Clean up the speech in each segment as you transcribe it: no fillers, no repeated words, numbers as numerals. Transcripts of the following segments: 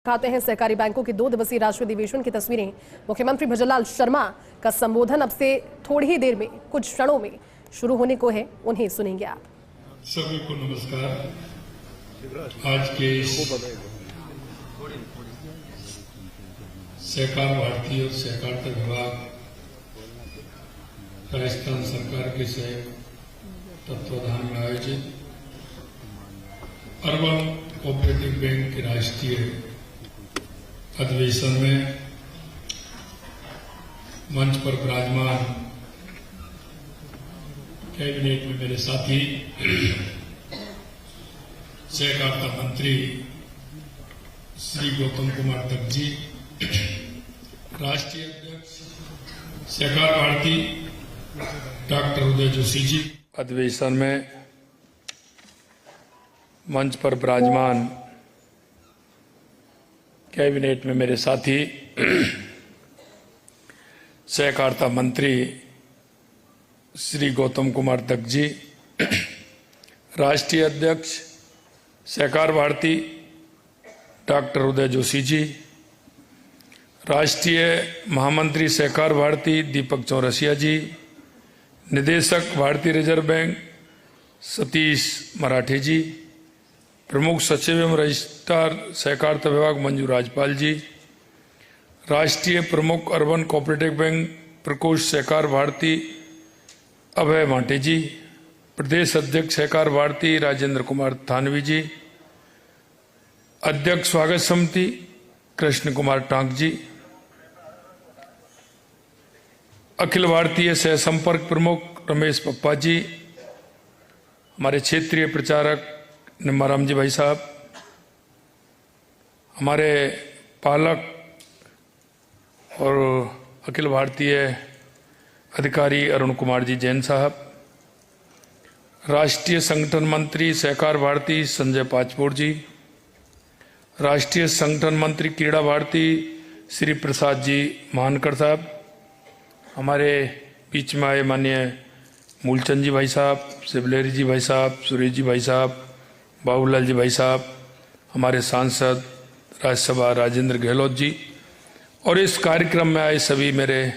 दिखाते हैं सहकारी बैंकों की 2 दिवसीय राष्ट्रीय अधिवेशन की तस्वीरें। मुख्यमंत्री भजनलाल शर्मा का संबोधन अब से थोड़ी ही देर में, कुछ क्षणों में शुरू होने को है, उन्हें सुनेंगे आप। सभी को नमस्कार। आज के सहकार भारती और सहकारिता विभाग राजस्थान सरकार के तत्वाधान में आयोजित अर्बन कोऑपरेटिव बैंक के राष्ट्रीय अधिवेशन में मंच पर विराजमान कैबिनेट में मेरे साथी सहकारिता मंत्री श्री गौतम कुमार दत्त जी, राष्ट्रीय अध्यक्ष सहकार भारती डॉक्टर उदय जोशी जी, अधिवेशन में मंच पर विराजमान कैबिनेट में मेरे साथी सहकारिता मंत्री श्री गौतम कुमार दत्त जी, राष्ट्रीय अध्यक्ष सहकार भारती डॉक्टर उदय जोशी जी, राष्ट्रीय महामंत्री सहकार भारती दीपक चौरसिया जी, निदेशक भारतीय रिजर्व बैंक सतीश मराठे जी, प्रमुख सचिव एवं रजिस्ट्रार सहकारिता विभाग मंजू राजपाल जी, राष्ट्रीय प्रमुख अर्बन कोऑपरेटिव बैंक प्रकोष्ठ सहकार भारती अभय माटे जी, प्रदेश अध्यक्ष सहकार भारती राजेंद्र कुमार थानवी जी, अध्यक्ष स्वागत समिति कृष्ण कुमार टांक जी, अखिल भारतीय सह संपर्क प्रमुख रमेश पप्पा जी, हमारे क्षेत्रीय प्रचारक निम्माराम जी भाई साहब, हमारे पालक और अखिल भारतीय अधिकारी अरुण कुमार जी जैन साहब, राष्ट्रीय संगठन मंत्री सहकार भारती संजय पाचपोर जी, राष्ट्रीय संगठन मंत्री क्रीड़ा भारती श्री प्रसाद जी मानकर साहब, हमारे बीच में आए माननीय मूलचंद जी भाई साहब, शिवलेरी जी भाई साहब, सुरेश जी भाई साहब, बाबूलाल जी भाई साहब, हमारे सांसद राज्यसभा राजेंद्र गहलोत जी और इस कार्यक्रम में आए सभी मेरे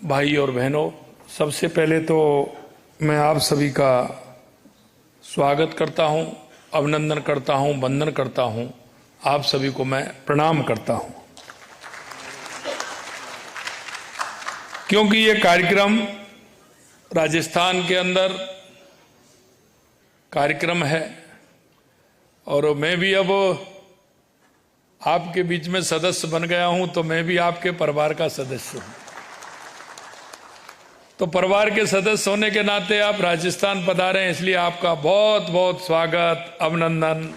भाई और बहनों, सबसे पहले तो मैं आप सभी का स्वागत करता हूं, अभिनंदन करता हूं, वंदन करता हूं। आप सभी को मैं प्रणाम करता हूं, क्योंकि ये कार्यक्रम राजस्थान के अंदर कार्यक्रम है और मैं भी अब आपके बीच में सदस्य बन गया हूं, तो मैं भी आपके परिवार का सदस्य हूं। तो परिवार के सदस्य होने के नाते आप राजस्थान पधारे हैं, इसलिए आपका बहुत बहुत स्वागत, अभिनंदन।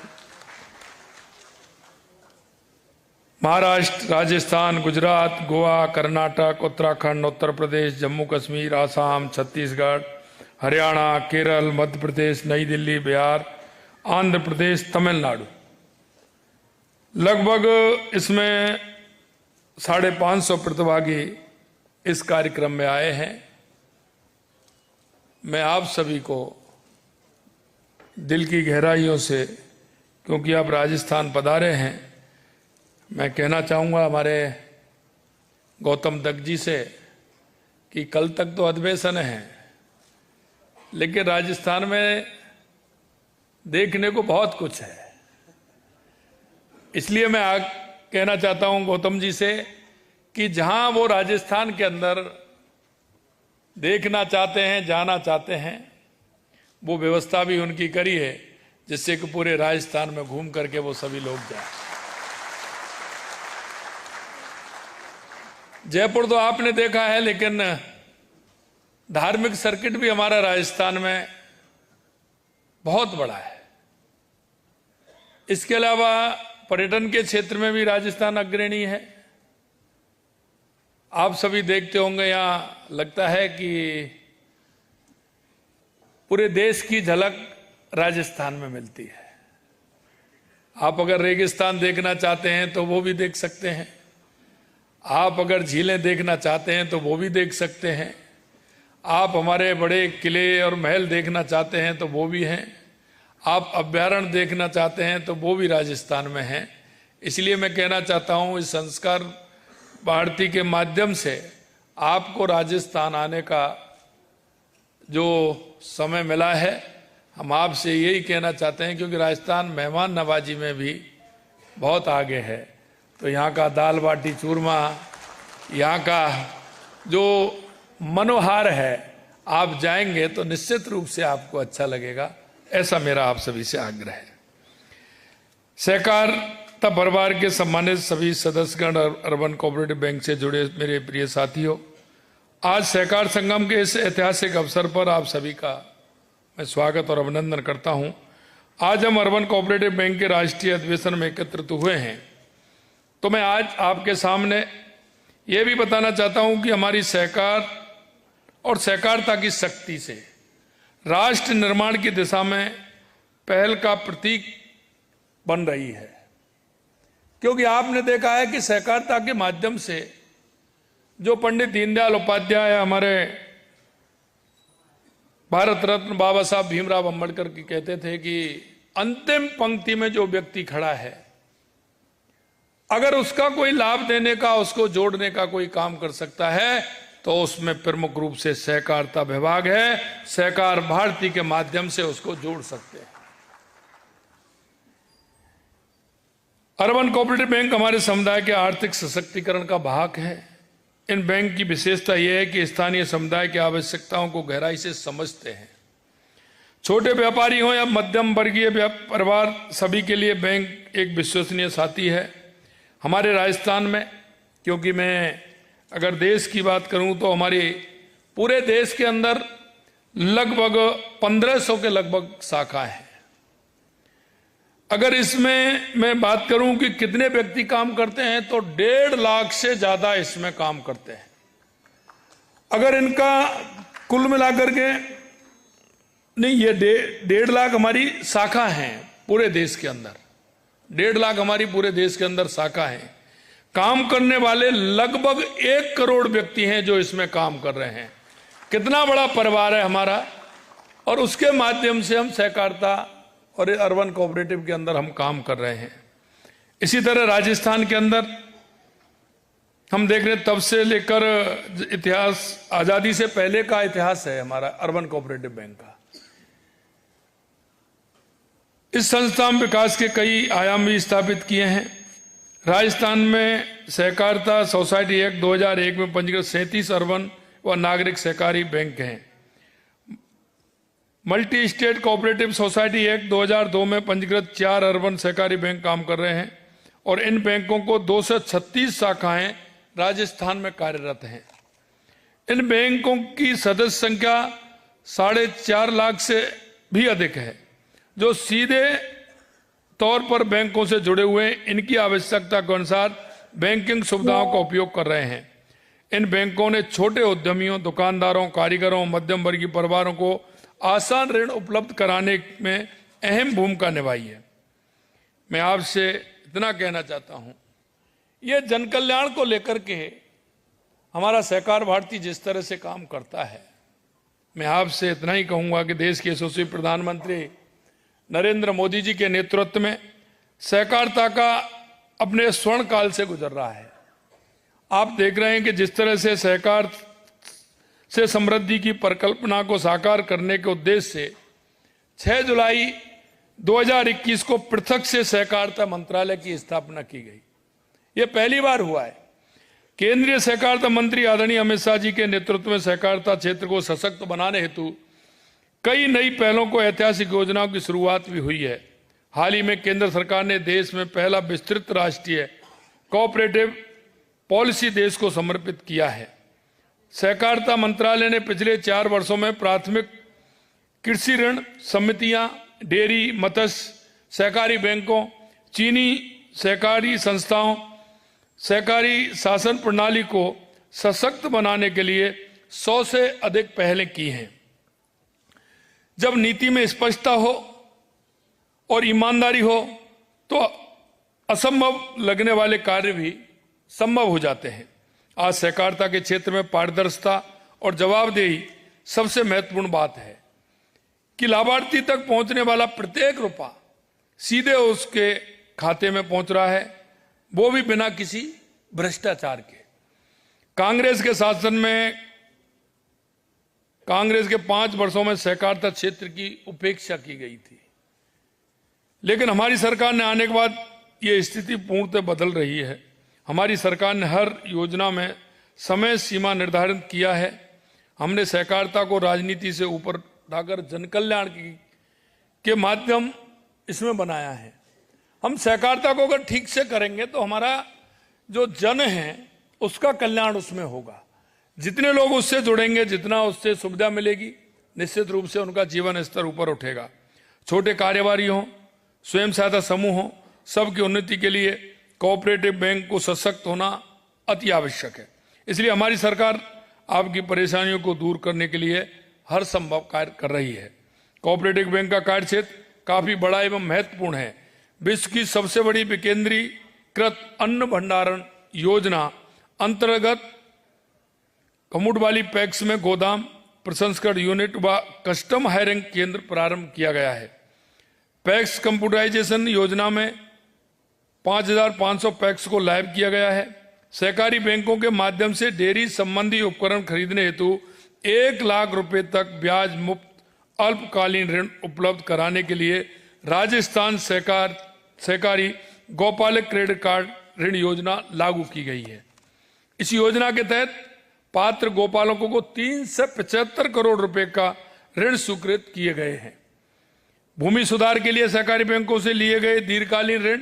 महाराष्ट्र, राजस्थान, गुजरात, गोवा, कर्नाटक, उत्तराखंड, उत्तर प्रदेश, जम्मू कश्मीर, आसाम, छत्तीसगढ़, हरियाणा, केरल, मध्य प्रदेश, नई दिल्ली, बिहार, आंध्र प्रदेश, तमिलनाडु, लगभग इसमें 550 प्रतिभागी इस कार्यक्रम में आए हैं। मैं आप सभी को दिल की गहराइयों से, क्योंकि आप राजस्थान पधारे हैं, मैं कहना चाहूँगा हमारे गौतम दत्त जी से कि कल तक तो अधिवेशन है, लेकिन राजस्थान में देखने को बहुत कुछ है। इसलिए मैं कहना चाहता हूँ गौतम जी से कि जहाँ वो राजस्थान के अंदर देखना चाहते हैं, जाना चाहते हैं, वो व्यवस्था भी उनकी करी है, जिससे कि पूरे राजस्थान में घूम करके वो सभी लोग जाएं। जयपुर तो आपने देखा है, लेकिन धार्मिक सर्किट भी हमारा राजस्थान में बहुत बड़ा है। इसके अलावा पर्यटन के क्षेत्र में भी राजस्थान अग्रणी है। आप सभी देखते होंगे, यहां लगता है कि पूरे देश की झलक राजस्थान में मिलती है। आप अगर रेगिस्तान देखना चाहते हैं तो वो भी देख सकते हैं, आप अगर झीलें देखना चाहते हैं तो वो भी देख सकते हैं, आप हमारे बड़े किले और महल देखना चाहते हैं तो वो भी हैं, आप अभ्यारण्य देखना चाहते हैं तो वो भी राजस्थान में है। इसलिए मैं कहना चाहता हूं इस संस्कार भारती के माध्यम से आपको राजस्थान आने का जो समय मिला है, हम आपसे यही कहना चाहते हैं, क्योंकि राजस्थान मेहमान नवाजी में भी बहुत आगे है। तो यहाँ का दाल बाटी चूरमा, यहाँ का जो मनोहार है, आप जाएंगे तो निश्चित रूप से आपको अच्छा लगेगा, ऐसा मेरा आप सभी से आग्रह है। सहकारिता परिवार के सम्मानित सभी सदस्यगण और अर्बन कोऑपरेटिव बैंक से जुड़े मेरे प्रिय साथियों, आज सहकार संगम के इस ऐतिहासिक अवसर पर आप सभी का मैं स्वागत और अभिनंदन करता हूं। आज हम अर्बन कोऑपरेटिव बैंक के राष्ट्रीय अधिवेशन में एकत्रित हुए हैं, तो मैं आज आपके सामने ये भी बताना चाहता हूं कि हमारी सहकार और सहकारिता की शक्ति से राष्ट्र निर्माण की दिशा में पहल का प्रतीक बन रही है। क्योंकि आपने देखा है कि सहकारिता के माध्यम से जो पंडित दीनदयाल उपाध्याय हमारे भारत रत्न बाबा साहब भीमराव अंबेडकर की कहते थे कि अंतिम पंक्ति में जो व्यक्ति खड़ा है, अगर उसका कोई लाभ देने का, उसको जोड़ने का कोई काम कर सकता है तो उसमें प्रमुख रूप से सहकारिता विभाग है। सहकार भारती के माध्यम से उसको जोड़ सकते हैं। अर्बन कोऑपरेटिव बैंक हमारे समुदाय के आर्थिक सशक्तिकरण का भाग है। इन बैंक की विशेषता यह है कि स्थानीय समुदाय की आवश्यकताओं को गहराई से समझते हैं। छोटे व्यापारी हो या मध्यम वर्गीय परिवार, सभी के लिए बैंक एक विश्वसनीय साथी है। हमारे राजस्थान में, क्योंकि मैं अगर देश की बात करूं तो हमारे पूरे देश के अंदर लगभग 1500 के लगभग शाखा है। अगर इसमें मैं बात करूं कि कितने व्यक्ति काम करते हैं तो 1.5 लाख से ज्यादा इसमें काम करते हैं। अगर इनका कुल मिलाकर के नहीं, ये 1.5 लाख हमारी शाखा हैं पूरे देश के अंदर। 1.5 लाख हमारी पूरे देश के अंदर शाखा है। काम करने वाले लगभग 1 करोड़ व्यक्ति हैं जो इसमें काम कर रहे हैं। कितना बड़ा परिवार है हमारा, और उसके माध्यम से हम सहकारिता और अर्बन कोऑपरेटिव के अंदर हम काम कर रहे हैं। इसी तरह राजस्थान के अंदर हम देख रहे हैं, तब से लेकर इतिहास, आजादी से पहले का इतिहास है हमारा अर्बन कोऑपरेटिव बैंक का। इस संस्था में विकास के कई आयाम भी स्थापित किए हैं। राजस्थान में सहकारिता सोसाइटी एक्ट 2001 में पंजीकृत 37 अर्बन व नागरिक सहकारी बैंक हैं। Multi state cooperative society act 2002 में पंजीकृत 4 अर्बन सहकारी बैंक काम कर रहे हैं, और इन बैंकों को 236 शाखाएं राजस्थान में कार्यरत हैं। इन बैंकों की सदस्य संख्या 4.5 लाख से भी अधिक है, जो सीधे तौर पर बैंकों से जुड़े हुए इनकी आवश्यकता के अनुसार बैंकिंग सुविधाओं का उपयोग कर रहे हैं। इन बैंकों ने छोटे उद्यमियों, दुकानदारों, कारीगरों, मध्यम वर्गीय परिवारों को आसान ऋण उपलब्ध कराने में अहम भूमिका निभाई है। मैं आपसे इतना कहना चाहता हूं, यह जन कल्याण को लेकर के हमारा सहकार भारती जिस तरह से काम करता है, मैं आपसे इतना ही कहूंगा कि देश के यशस्वी प्रधानमंत्री नरेंद्र मोदी जी के नेतृत्व में सहकारिता का अपने स्वर्ण काल से गुजर रहा है। आप देख रहे हैं कि जिस तरह से सहकार से समृद्धि की परिकल्पना को साकार करने के उद्देश्य से 6 जुलाई 2021 को पृथक से सहकारिता मंत्रालय की स्थापना की गई। यह पहली बार हुआ है। केंद्रीय सहकारिता मंत्री आदरणीय अमित शाह जी के नेतृत्व में सहकारिता क्षेत्र को सशक्त बनाने हेतु कई नई पहलों को ऐतिहासिक योजनाओं की शुरुआत भी हुई है। हाल ही में केंद्र सरकार ने देश में पहला विस्तृत राष्ट्रीय कोऑपरेटिव पॉलिसी देश को समर्पित किया है। सहकारिता मंत्रालय ने पिछले 4 वर्षों में प्राथमिक कृषि ऋण समितियां, डेयरी, मत्स्य सहकारी बैंकों, चीनी सहकारी संस्थाओं, सहकारी शासन प्रणाली को सशक्त बनाने के लिए 100 से अधिक पहलें की हैं। जब नीति में स्पष्टता हो और ईमानदारी हो तो असंभव लगने वाले कार्य भी संभव हो जाते हैं। आज सहकारिता के क्षेत्र में पारदर्शिता और जवाबदेही सबसे महत्वपूर्ण बात है। कि लाभार्थी तक पहुंचने वाला प्रत्येक रुपया सीधे उसके खाते में पहुंच रहा है, वो भी बिना किसी भ्रष्टाचार के। कांग्रेस के शासन में कांग्रेस के 5 वर्षों में सहकारिता क्षेत्र की उपेक्षा की गई थी, लेकिन हमारी सरकार ने आने के बाद ये स्थिति पूर्णतः बदल रही है। हमारी सरकार ने हर योजना में समय सीमा निर्धारित किया है। हमने सहकारिता को राजनीति से ऊपर उठाकर जनकल्याण के माध्यम इसमें बनाया है। हम सहकारिता को अगर ठीक से करेंगे तो हमारा जो जन है उसका कल्याण उसमें होगा। जितने लोग उससे जुड़ेंगे, जितना उससे सुविधा मिलेगी, निश्चित रूप से उनका जीवन स्तर ऊपर उठेगा। छोटे कारोबारी हों, स्वयं सहायता समूह हों, सबकी उन्नति के लिए कोऑपरेटिव बैंक को सशक्त होना अति आवश्यक है। इसलिए हमारी सरकार आपकी परेशानियों को दूर करने के लिए हर संभव कार्य कर रही है। कोऑपरेटिव बैंक का कार्य क्षेत्र काफी बड़ा एवं महत्वपूर्ण है। विश्व की सबसे बड़ी विकेंद्रीकृत अन्न भंडारण योजना अंतर्गत कमुडवाली पैक्स में गोदाम, प्रसंस्करण यूनिट व कस्टम हायरिंग केंद्र प्रारंभ किया गया है। पैक्स कंप्यूटराइजेशन योजना में 5,500 पैक्स को लाइव किया गया है। सहकारी बैंकों के माध्यम से डेयरी संबंधी उपकरण खरीदने हेतु 1 लाख रुपए तक ब्याज मुक्त अल्पकालीन ऋण उपलब्ध कराने के लिए राजस्थान सहकारी गौपालक क्रेडिट कार्ड ऋण योजना लागू की गई है। इस योजना के तहत पात्र गौपालकों को 3 से 75 करोड़ रुपए का ऋण स्वीकृत किए गए हैं। भूमि सुधार के लिए सहकारी बैंकों से लिए गए दीर्घकालीन ऋण,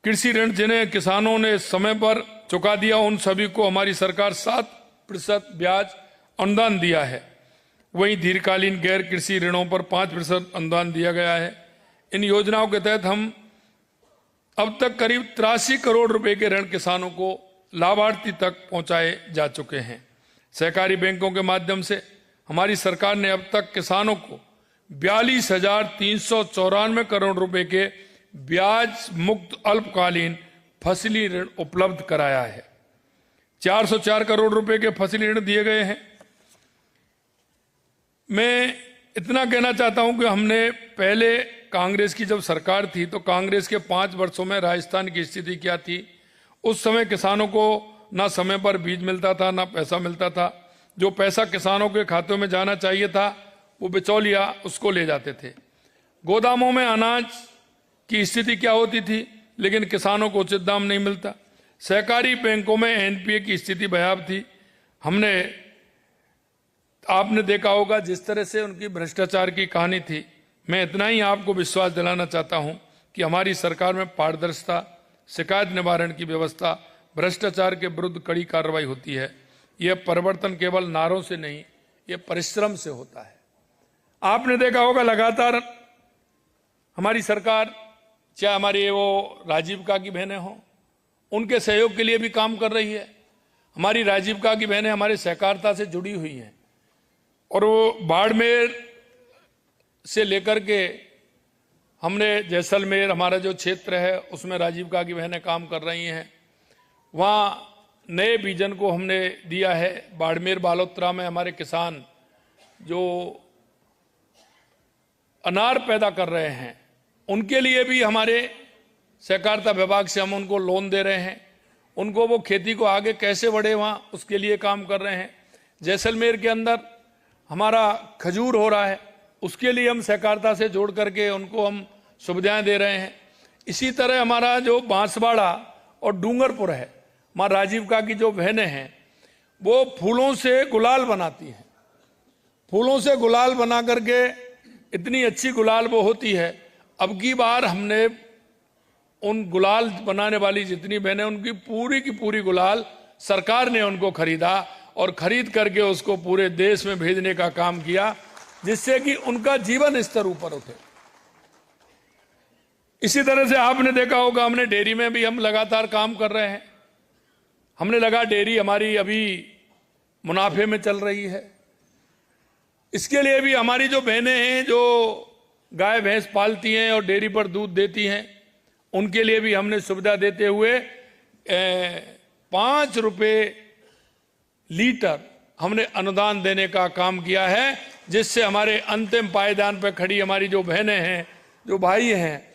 कृषि ऋण जिन्हें किसानों ने समय पर चुका दिया, उन सभी को हमारी सरकार 7% ब्याज अनुदान दिया है। वहीं दीर्घकालीन गैर कृषि ऋणों पर 5% अनुदान दिया गया है। इन योजनाओं के तहत हम अब तक करीब 83 करोड़ रुपए के ऋण किसानों को लाभार्थी तक पहुंचाए जा चुके हैं। सहकारी बैंकों के माध्यम से हमारी सरकार ने अब तक किसानों को 42,394 करोड़ रुपए के ब्याज मुक्त अल्पकालीन फसली ऋण उपलब्ध कराया है। 404 करोड़ रुपए के फसली ऋण दिए गए हैं। मैं इतना कहना चाहता हूं कि हमने पहले कांग्रेस की जब सरकार थी तो कांग्रेस के 5 वर्षों में राजस्थान की स्थिति क्या थी। उस समय किसानों को ना समय पर बीज मिलता था, ना पैसा मिलता था। जो पैसा किसानों के खातों में जाना चाहिए था वो बिचौलिया उसको ले जाते थे। गोदामों में अनाज की स्थिति क्या होती थी, लेकिन किसानों को उचित दाम नहीं मिलता। सहकारी बैंकों में एनपीए की स्थिति भयावह थी। आपने देखा होगा जिस तरह से उनकी भ्रष्टाचार की कहानी थी। मैं इतना ही आपको विश्वास दिलाना चाहता हूं कि हमारी सरकार में पारदर्शिता, शिकायत निवारण की व्यवस्था, भ्रष्टाचार के विरुद्ध कड़ी कार्रवाई होती है। यह परिवर्तन केवल नारों से नहीं, यह परिश्रम से होता है। आपने देखा होगा लगातार हमारी सरकार, चाहे हमारी वो राजीव का की बहनें हों, उनके सहयोग के लिए भी काम कर रही है। हमारी राजीव का की बहनें हमारे सहकारिता से जुड़ी हुई हैं और वो बाड़मेर से लेकर के हमने जैसलमेर, हमारा जो क्षेत्र है उसमें राजीव का की बहनें काम कर रही हैं। वहाँ नए विजन को हमने दिया है। बाड़मेर बालोतरा में हमारे किसान जो अनार पैदा कर रहे हैं उनके लिए भी हमारे सहकारिता विभाग से हम उनको लोन दे रहे हैं। उनको वो खेती को आगे कैसे बढ़े वहाँ उसके लिए काम कर रहे हैं। जैसलमेर के अंदर हमारा खजूर हो रहा है, उसके लिए हम सहकारिता से जोड़ करके उनको हम सुविधाएं दे रहे हैं। इसी तरह हमारा जो बांसवाड़ा और डूंगरपुर है, माँ राजीव का की जो बहनें हैं वो फूलों से गुलाल बनाती हैं। फूलों से गुलाल बना करके इतनी अच्छी गुलाल वो होती है। अब की बार हमने उन गुलाल बनाने वाली जितनी बहनें, उनकी पूरी की पूरी गुलाल सरकार ने उनको खरीदा और खरीद करके उसको पूरे देश में भेजने का काम किया, जिससे कि उनका जीवन स्तर ऊपर उठे। इसी तरह से आपने देखा होगा हमने डेयरी में भी हम लगातार काम कर रहे हैं। हमने लगा डेयरी हमारी अभी मुनाफे में चल रही है। इसके लिए भी हमारी जो बहनें हैं जो गाय भैंस पालती हैं और डेयरी पर दूध देती हैं, उनके लिए भी हमने सुविधा देते हुए 5 रुपए लीटर हमने अनुदान देने का काम किया है। जिससे हमारे अंतिम पायदान पर खड़ी हमारी जो बहनें हैं, जो भाई हैं,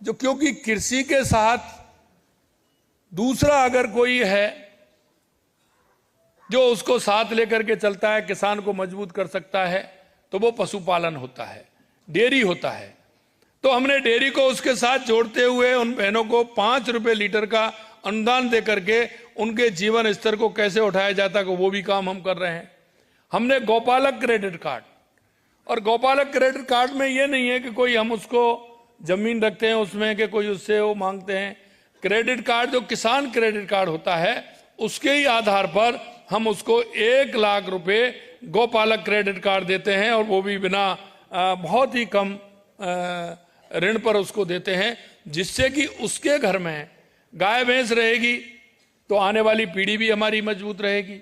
जो क्योंकि कृषि के साथ दूसरा अगर कोई है जो उसको साथ लेकर के चलता है, किसान को मजबूत कर सकता है, तो वो पशुपालन होता है, डेयरी होता है। तो हमने डेयरी को उसके साथ जोड़ते हुए उन बहनों को 5 रुपए लीटर का अनुदान दे करके उनके जीवन स्तर को कैसे उठाया जाता है, वो भी काम हम कर रहे हैं। हमने गौपालक क्रेडिट कार्ड, और गौपालक क्रेडिट कार्ड में ये नहीं है कि कोई हम उसको जमीन रखते हैं उसमें कि कोई उससे वो मांगते हैं। क्रेडिट कार्ड जो किसान क्रेडिट कार्ड होता है, उसके ही आधार पर हम उसको 1 लाख रुपए गौपालक क्रेडिट कार्ड देते हैं, और वो भी बिना बहुत ही कम ऋण पर उसको देते हैं, जिससे कि उसके घर में गाय भैंस रहेगी तो आने वाली पीढ़ी भी हमारी मजबूत रहेगी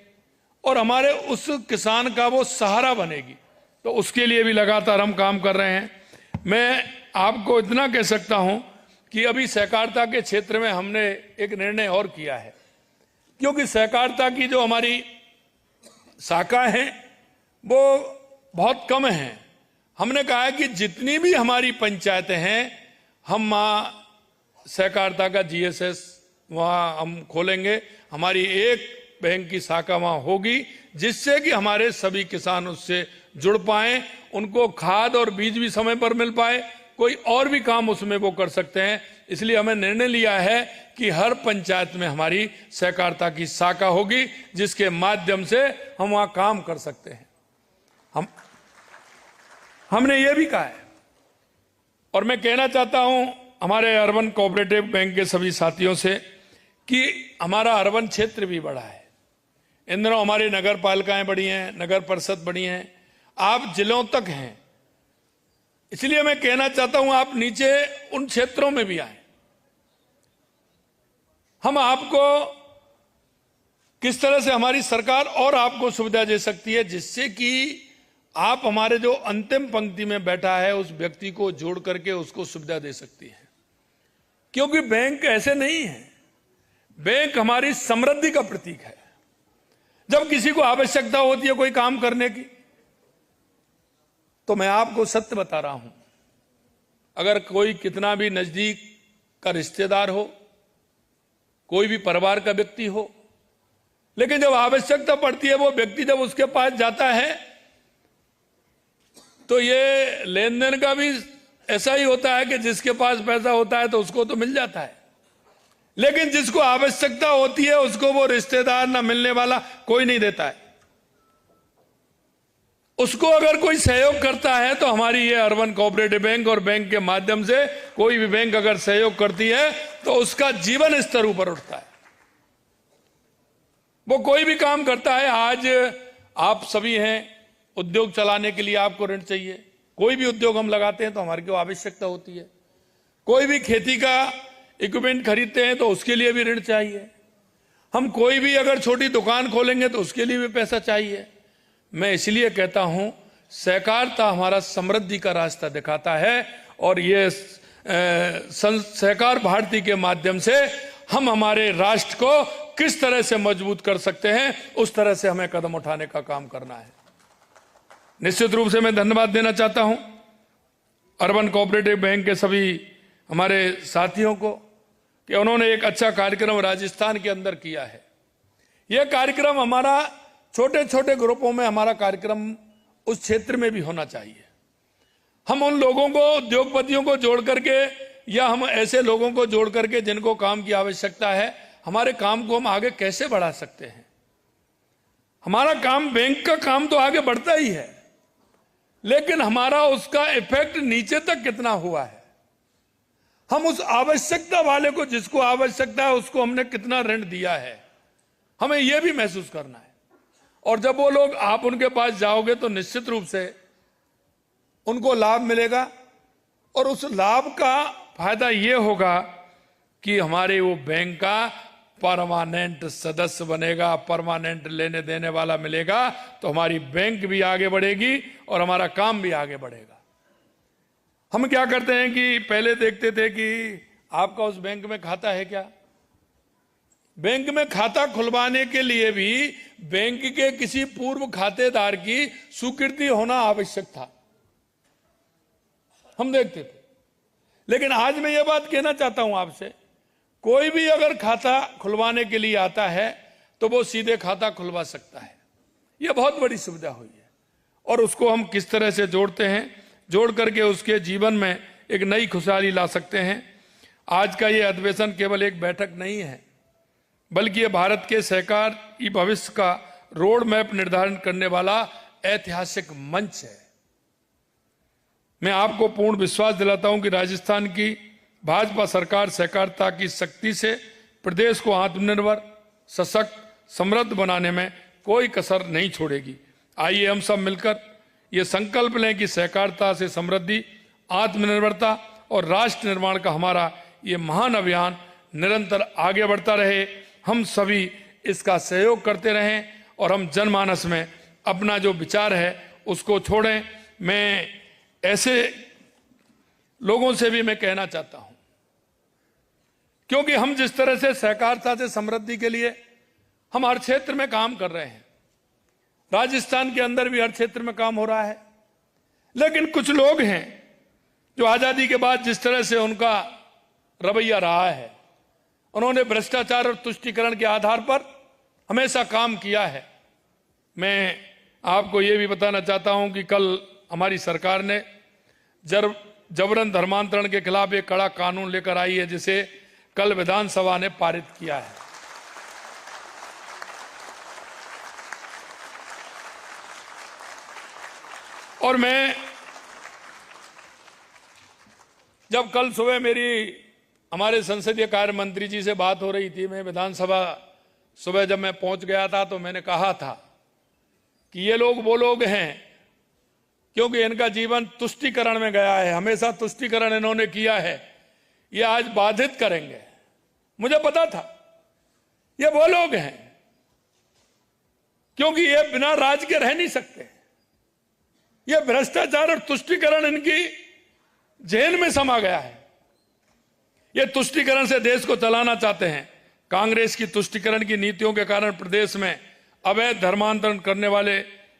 और हमारे उस किसान का वो सहारा बनेगी। तो उसके लिए भी लगातार हम काम कर रहे हैं। मैं आपको इतना कह सकता हूं कि अभी सहकारिता के क्षेत्र में हमने एक निर्णय और किया है, क्योंकि सहकारिता की जो हमारी शाखा है वो बहुत कम है। हमने कहा है कि जितनी भी हमारी पंचायतें हैं, हम वहाँ सहकारिता का जीएसएस वहाँ हम खोलेंगे, हमारी एक बैंक की शाखा वहाँ होगी, जिससे कि हमारे सभी किसान उससे जुड़ पाएं, उनको खाद और बीज भी समय पर मिल पाए, कोई और भी काम उसमें वो कर सकते हैं। इसलिए हमें निर्णय लिया है कि हर पंचायत में हमारी सहकारिता की शाखा होगी, जिसके माध्यम से हम वहाँ काम कर सकते हैं। हमने ये भी कहा है, और मैं कहना चाहता हूं हमारे अर्बन कोऑपरेटिव बैंक के सभी साथियों से कि हमारा अर्बन क्षेत्र भी बड़ा है। इन दिनों हमारी नगर पालिकाएं बड़ी हैं, नगर परिषद बड़ी हैं, आप जिलों तक हैं। इसलिए मैं कहना चाहता हूं आप नीचे उन क्षेत्रों में भी आए। हम आपको किस तरह से हमारी सरकार और आपको सुविधा दे सकती है, जिससे कि आप हमारे जो अंतिम पंक्ति में बैठा है उस व्यक्ति को जोड़ करके उसको सुविधा दे सकती है। क्योंकि बैंक ऐसे नहीं है, बैंक हमारी समृद्धि का प्रतीक है। जब किसी को आवश्यकता होती है कोई काम करने की, तो मैं आपको सत्य बता रहा हूं, अगर कोई कितना भी नजदीक का रिश्तेदार हो, कोई भी परिवार का व्यक्ति हो, लेकिन जब आवश्यकता पड़ती है वो व्यक्ति जब उसके पास जाता है, तो ये लेन देन का भी ऐसा ही होता है कि जिसके पास पैसा होता है तो उसको तो मिल जाता है, लेकिन जिसको आवश्यकता होती है उसको वो रिश्तेदार ना मिलने वाला कोई नहीं देता है। उसको अगर कोई सहयोग करता है तो हमारी ये अर्बन कोऑपरेटिव बैंक और बैंक के माध्यम से कोई भी बैंक अगर सहयोग करती है तो उसका जीवन स्तर ऊपर उठता है, वो कोई भी काम करता है। आज आप सभी हैं, उद्योग चलाने के लिए आपको ऋण चाहिए, कोई भी उद्योग हम लगाते हैं तो हमारे को आवश्यकता होती है। कोई भी खेती का इक्विपमेंट खरीदते हैं तो उसके लिए भी ऋण चाहिए। हम कोई भी अगर छोटी दुकान खोलेंगे तो उसके लिए भी पैसा चाहिए। मैं इसलिए कहता हूं सहकारिता हमारा समृद्धि का रास्ता दिखाता है, और ये सहकार भारती के माध्यम से हम हमारे राष्ट्र को किस तरह से मजबूत कर सकते हैं, उस तरह से हमें कदम उठाने का काम करना है। निश्चित रूप से मैं धन्यवाद देना चाहता हूं अर्बन कोऑपरेटिव बैंक के सभी हमारे साथियों को कि उन्होंने एक अच्छा कार्यक्रम राजस्थान के अंदर किया है। यह कार्यक्रम हमारा छोटे छोटे ग्रुपों में हमारा कार्यक्रम उस क्षेत्र में भी होना चाहिए। हम उन लोगों को, उद्योगपतियों को जोड़ करके, या हम ऐसे लोगों को जोड़ करके जिनको काम की आवश्यकता है, हमारे काम को हम आगे कैसे बढ़ा सकते हैं। हमारा काम, बैंक का काम तो आगे बढ़ता ही है, लेकिन हमारा उसका इफेक्ट नीचे तक कितना हुआ है। हम उस आवश्यकता वाले को, जिसको आवश्यकता है, उसको हमने कितना ऋण दिया है, हमें यह भी महसूस करना है। और जब वो लोग, आप उनके पास जाओगे तो निश्चित रूप से उनको लाभ मिलेगा, और उस लाभ का फायदा ये होगा कि हमारे वो बैंक का परमानेंट सदस्य बनेगा, परमानेंट लेने देने वाला मिलेगा, तो हमारी बैंक भी आगे बढ़ेगी और हमारा काम भी आगे बढ़ेगा। हम क्या करते हैं कि पहले देखते थे कि आपका उस बैंक में खाता है क्या, बैंक में खाता खुलवाने के लिए भी बैंक के किसी पूर्व खातेदार की स्वीकृति होना आवश्यक था, हम देखते थे। लेकिन आज मैं ये बात कहना चाहता हूं आपसे, कोई भी अगर खाता खुलवाने के लिए आता है तो वो सीधे खाता खुलवा सकता है। यह बहुत बड़ी सुविधा हुई है और उसको हम किस तरह से जोड़ते हैं, जोड़ करके उसके जीवन में एक नई खुशहाली ला सकते हैं। आज का ये अधिवेशन केवल एक बैठक नहीं है, बल्कि ये भारत के सहकारी भविष्य का रोड मैप निर्धारण करने वाला ऐतिहासिक मंच है। मैं आपको पूर्ण विश्वास दिलाता हूं कि राजस्थान की भाजपा सरकार सहकारिता की शक्ति से प्रदेश को आत्मनिर्भर, सशक्त, समृद्ध बनाने में कोई कसर नहीं छोड़ेगी। आइए हम सब मिलकर ये संकल्प लें कि सहकारिता से समृद्धि, आत्मनिर्भरता और राष्ट्र निर्माण का हमारा ये महान अभियान निरंतर आगे बढ़ता रहे। हम सभी इसका सहयोग करते रहें और हम जनमानस में अपना जो विचार है उसको छोड़ें। मैं ऐसे लोगों से भी मैं कहना चाहता हूं, क्योंकि हम जिस तरह से सहकारिता से समृद्धि के लिए हम हर क्षेत्र में काम कर रहे हैं, राजस्थान के अंदर भी हर क्षेत्र में काम हो रहा है, लेकिन कुछ लोग हैं जो आजादी के बाद जिस तरह से उनका रवैया रहा है, उन्होंने भ्रष्टाचार और तुष्टीकरण के आधार पर हमेशा काम किया है। मैं आपको यह भी बताना चाहता हूं कि कल हमारी सरकार ने जबरन धर्मांतरण के खिलाफ एक कड़ा कानून लेकर आई है, जिसे कल विधानसभा ने पारित किया है। और मैं जब कल सुबह मेरी हमारे संसदीय कार्य मंत्री जी से बात हो रही थी, मैं विधानसभा सुबह जब मैं पहुंच गया था तो मैंने कहा था कि ये लोग वो लोग हैं क्योंकि इनका जीवन तुष्टीकरण में गया है, हमेशा तुष्टीकरण इन्होंने किया है, ये आज बाधित करेंगे। मुझे पता था ये वो लोग हैं क्योंकि ये बिना राज के रह नहीं सकते। ये भ्रष्टाचार और तुष्टीकरण इनकी जेल में समा गया है। ये तुष्टीकरण से देश को चलाना चाहते हैं। कांग्रेस की तुष्टीकरण की नीतियों के कारण प्रदेश में अवैध धर्मांतरण करने वाले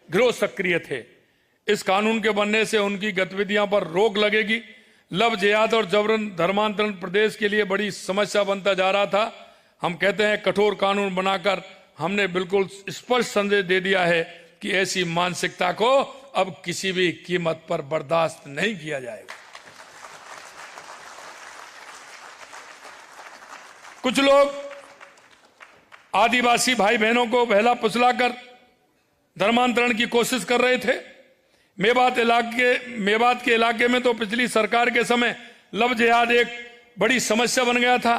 गिरोह सक्रिय थे। इस कानून के बनने से उनकी गतिविधियों पर रोक लगेगी। लव जिहाद और जबरन धर्मांतरण प्रदेश के लिए बड़ी समस्या बनता जा रहा था। हम कहते हैं कठोर कानून बनाकर हमने बिल्कुल स्पष्ट संदेश दे दिया है कि ऐसी मानसिकता को अब किसी भी कीमत पर बर्दाश्त नहीं किया जाएगा। कुछ लोग आदिवासी भाई बहनों को बहला फुसलाकर धर्मांतरण की कोशिश कर रहे थे। मेवात के इलाके में तो पिछली सरकार के समय लव जिहाद एक बड़ी समस्या बन गया था,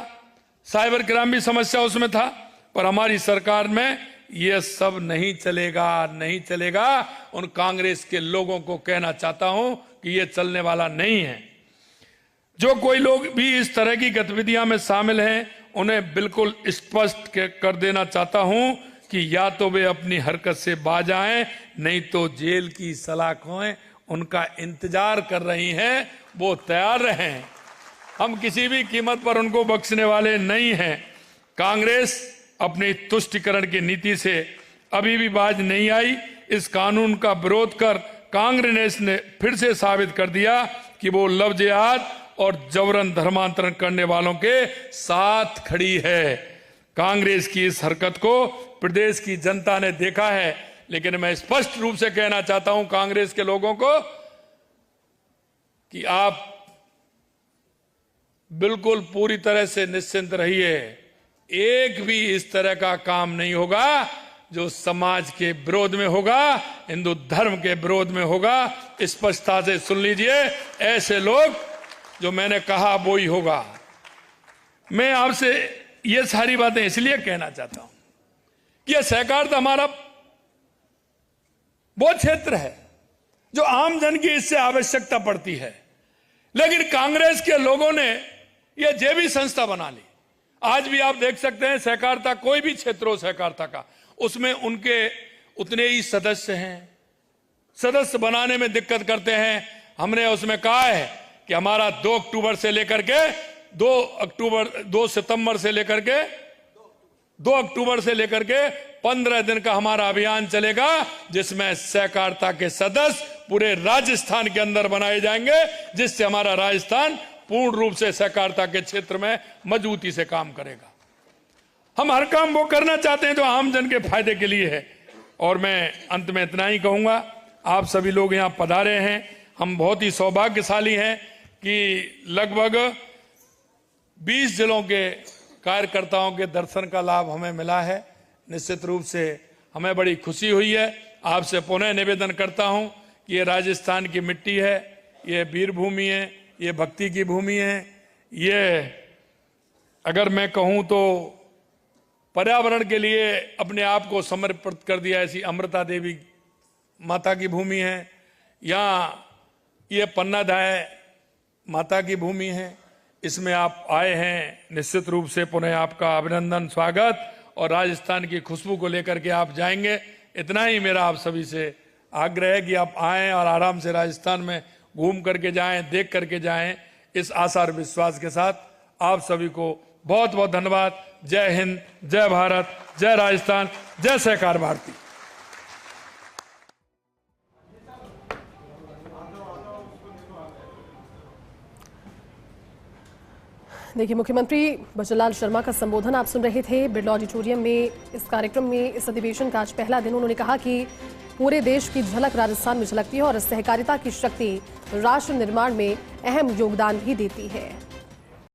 साइबर क्राइम भी समस्या उसमें था, पर हमारी सरकार में यह सब नहीं चलेगा, नहीं चलेगा। उन कांग्रेस के लोगों को कहना चाहता हूं कि यह चलने वाला नहीं है। जो कोई लोग भी इस तरह की गतिविधियां में शामिल हैं, उन्हें बिल्कुल स्पष्ट कर देना चाहता हूं कि या तो वे अपनी हरकत से बाज आएं, नहीं तो जेल की सलाखें उनका इंतजार कर रही हैं, वो तैयार रहें। हम किसी भी कीमत पर उनको बख्शने वाले नहीं हैं। कांग्रेस अपनी तुष्टीकरण की नीति से अभी भी बाज नहीं आई। इस कानून का विरोध कर कांग्रेस ने फिर से साबित कर दिया कि वो लव जिहाद और जबरन धर्मांतरण करने वालों के साथ खड़ी है। कांग्रेस की इस हरकत को प्रदेश की जनता ने देखा है, लेकिन मैं स्पष्ट रूप से कहना चाहता हूं कांग्रेस के लोगों को कि आप बिल्कुल पूरी तरह से निश्चिंत रहिए। एक भी इस तरह का काम नहीं होगा जो समाज के विरोध में होगा, हिंदू धर्म के विरोध में होगा। स्पष्टता से सुन लीजिए, ऐसे लोग जो मैंने कहा वो ही होगा। मैं आपसे ये सारी बातें इसलिए कहना चाहता हूं कि यह सहकारिता हमारा वो क्षेत्र है जो आम जन की इससे आवश्यकता पड़ती है, लेकिन कांग्रेस के लोगों ने यह जेबी संस्था बना ली। आज भी आप देख सकते हैं सहकारिता, कोई भी क्षेत्र हो सहकारिता का, उसमें उनके उतने ही सदस्य हैं। सदस्य बनाने में दिक्कत करते हैं। हमने उसमें कहा है कि हमारा 2 अक्टूबर से लेकर के 2 सितंबर से लेकर के 2 अक्टूबर से लेकर के 15 दिन का हमारा अभियान चलेगा, जिसमें सहकारिता के सदस्य पूरे राजस्थान के अंदर बनाए जाएंगे, जिससे हमारा राजस्थान पूर्ण रूप से सहकारिता के क्षेत्र में मजबूती से काम करेगा। हम हर काम वो करना चाहते हैं जो आम जन के फायदे के लिए है। और मैं अंत में इतना ही कहूंगा, आप सभी लोग यहाँ पधारे हैं, हम बहुत ही सौभाग्यशाली हैं कि लगभग 20 जिलों के कार्यकर्ताओं के दर्शन का लाभ हमें मिला है। निश्चित रूप से हमें बड़ी खुशी हुई है। आपसे पुनः निवेदन करता हूं कि ये राजस्थान की मिट्टी है, ये वीर भूमि है, ये भक्ति की भूमि है, ये अगर मैं कहूं तो पर्यावरण के लिए अपने आप को समर्पित कर दिया ऐसी अमृता देवी माता की भूमि है। यहाँ ये पन्नाधाय माता की भूमि है। इसमें आप आए हैं, निश्चित रूप से पुनः आपका अभिनंदन, स्वागत, और राजस्थान की खुशबू को लेकर के आप जाएंगे। इतना ही मेरा आप सभी से आग्रह है कि आप आएं और आराम से राजस्थान में घूम करके जाएं, देख करके जाएं। इस आशा और विश्वास के साथ आप सभी को बहुत बहुत धन्यवाद। जय हिंद, जय भारत, जय राजस्थान, जय सहकार भारती। देखिए, मुख्यमंत्री भजनलाल शर्मा का संबोधन आप सुन रहे थे बिरला ऑडिटोरियम में। इस कार्यक्रम में, इस अधिवेशन का आज पहला दिन, उन्होंने कहा कि पूरे देश की झलक राजस्थान में झलकती है और सहकारिता की शक्ति राष्ट्र निर्माण में अहम योगदान भी देती है।